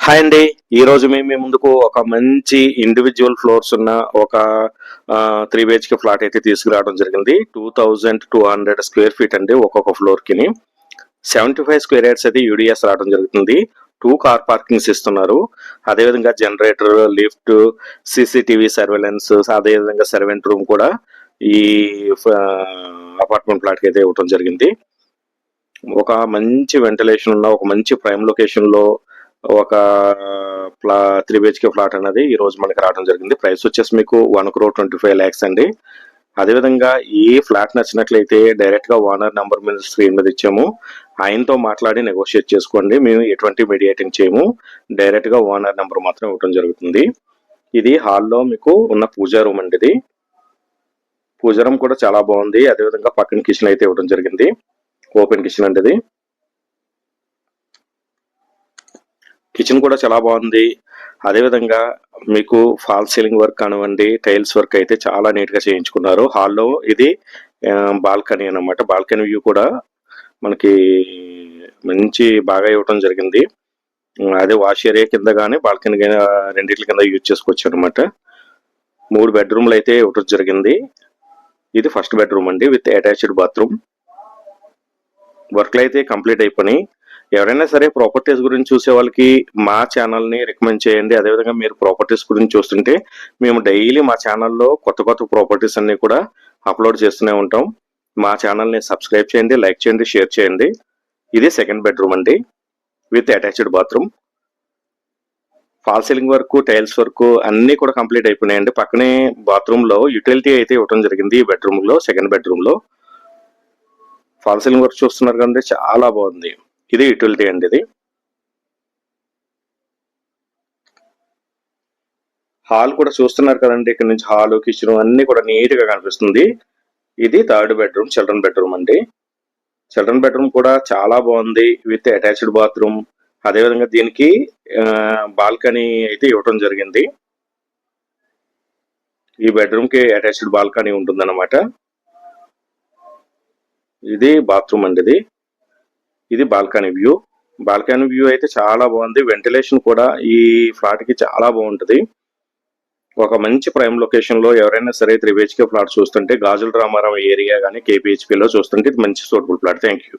Hi అండి. ఈ రోజు మేము మీ ముందుకు ఒక మంచి ఇండివిడ్యువల్ ఫ్లోర్స్ ఉన్న ఒక 3 బిహెచ్‌కే ఫ్లాట్ అయితే తీసుకురావడం జరిగింది. 2200 స్క్వేర్ ఫీట్ అండి ఒక్కొక్క ఫ్లోర్‌కిని. 75 స్క్వేర్ యార్డ్స్ అయితే యూడిఎస్ రావడం జరుగుతుంది. 2 కార్ పార్కింగ్స్ ఇస్తున్నారు. అదేవిధంగా జనరేటర్, లిఫ్ట్, సీసీటీవీ సర్వేలెన్స్, అదేవిధంగా సర్వెంట్ రూమ్ కూడా ఈ అపార్ట్మెంట్ ఫ్లాట్‌కి అయితే ఇవ్వడం జరిగింది. ఒక మంచి వెంటిలేషన్ ఉన్న ఒక మంచి ప్రైమ్ లొకేషన్‌లో ఒక 3 బిహెచ్కే ఫ్లాట్ అనేది ఈ రోజు మనకి రావడం జరిగింది. ప్రైస్ వచ్చేసి మీకు 1,25,00,000 అండి. అదేవిధంగా ఈ ఫ్లాట్ నచ్చినట్లయితే డైరెక్ట్ గా ఓనర్ నంబర్ మీద స్క్రీన్ మీద ఇచ్చాము. ఆయనతో మాట్లాడి నెగోషియేట్ చేసుకోండి. మేము ఎటువంటి మీడియేటింగ్ చేయము. డైరెక్ట్ గా ఓనర్ నంబర్ మాత్రం ఇవ్వడం జరుగుతుంది. ఇది హాల్లో మీకు ఉన్న పూజా రూమ్ అండి. ఇది పూజా రూమ్ కూడా చాలా బాగుంది. అదేవిధంగా పక్కన కిచెన్ అయితే ఇవ్వడం జరిగింది. ఓపెన్ కిచెన్ అండి ఇది. కిచెన్ కూడా చాలా బాగుంది. అదేవిధంగా మీకు ఫాల్ సీలింగ్ వర్క్ కానివ్వండి, టైల్స్ వర్క్ అయితే చాలా నీట్ గా చేయించుకున్నారు. హాల్లో ఇది బాల్కనీ అన్నమాట. బాల్కనీ వ్యూ కూడా మనకి మంచి బాగా ఇవ్వడం జరిగింది. అదే వాష్ ఏరియా కింద కానీ బాల్కనీ రెండిట్ల కింద యూజ్ చేసుకోవచ్చు అనమాట. 3 బెడ్రూమ్లు అయితే ఇవ్వడం జరిగింది. ఇది ఫస్ట్ బెడ్రూమ్ అండి విత్ అటాచ్డ్ బాత్రూమ్. వర్క్లు అయితే కంప్లీట్ అయిపోయినాయి. ఎవరైనా సరే ప్రాపర్టీస్ గురించి చూసే వాళ్ళకి మా ఛానల్ని రికమెండ్ చేయండి. అదేవిధంగా మీరు ప్రాపర్టీస్ గురించి చూస్తుంటే మేము డైలీ మా ఛానల్లో కొత్త కొత్త ప్రాపర్టీస్ అన్ని కూడా అప్లోడ్ చేస్తూనే ఉంటాం. మా ఛానల్ని సబ్స్క్రైబ్ చేయండి, లైక్ చేయండి, షేర్ చేయండి. ఇది సెకండ్ బెడ్రూమ్ అండి with attached bathroom. Fall ceiling work, tiles work అన్ని కూడా కంప్లీట్ అయిపోయినాయండి. పక్కనే బాత్రూమ్ లో యూటిలిటీ అయితే ఇవ్వడం జరిగింది. ఈ బెడ్రూమ్ లో, సెకండ్ బెడ్రూమ్ లో ఫాల్ సీలింగ్ వర్క్ చూస్తున్నారు కదండి, చాలా బాగుంది. ఇది యూటిలిటీ అండి. ఇది హాల్ కూడా చూస్తున్నారు కదండి, ఇక్కడ నుంచి హాల్, కిచెన్ అన్ని కూడా నీట్ గా కనిపిస్తుంది. ఇది థర్డ్ బెడ్రూమ్, చిల్డ్రన్ బెడ్రూమ్ అండి. చిల్డ్రన్ బెడ్రూమ్ కూడా చాలా బాగుంది విత్ అటాచ్డ్ బాత్రూమ్. అదేవిధంగా దీనికి బాల్కనీ అయితే ఇవ్వడం జరిగింది. ఈ బెడ్రూమ్ కి అటాచ్డ్ బాల్కనీ ఉంటుందన్నమాట. ఇది బాత్రూమ్ అండి. ఇది బాల్కనీ వ్యూ. బాల్కనీ వ్యూ అయితే చాలా బాగుంది. వెంటిలేషన్ కూడా ఈ ఫ్లాట్ కి చాలా బాగుంటది. ఒక మంచి ప్రైమ్ లొకేషన్ లో ఎవరైనా సరే 3 బిహెచ్కే ఫ్లాట్ చూస్తుంటే గాజుల రామారావు ఏరియా కానీ KPHP లో చూస్తుంటే ఇది మంచి సూటబుల్ ఫ్లాట్. Thank you.